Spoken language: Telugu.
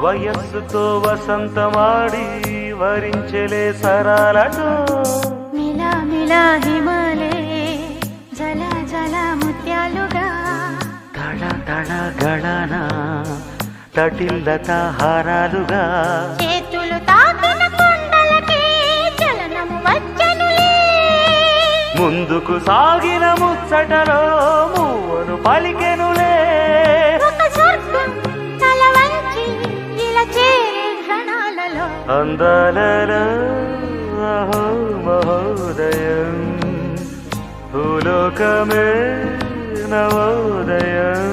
వయస్సుతో వసంతమాడి వరించెలే సరాలతో మిలా మిలా హిమాలే జల జల ముత్యాలుగా తళ తళ గళన తటిల్లత హారాలుగా చేతులు తాకిన కొండలకే చలనము వచ్చనులే ముందుకు సాగిన ముచ్చటలో మూవను పలికెనులే ఒక స్వర్గం తల వంచి ఇలా చేరే క్షణాలలో అందాలలో అహో మహోదయం భూలోకమే నవోదయం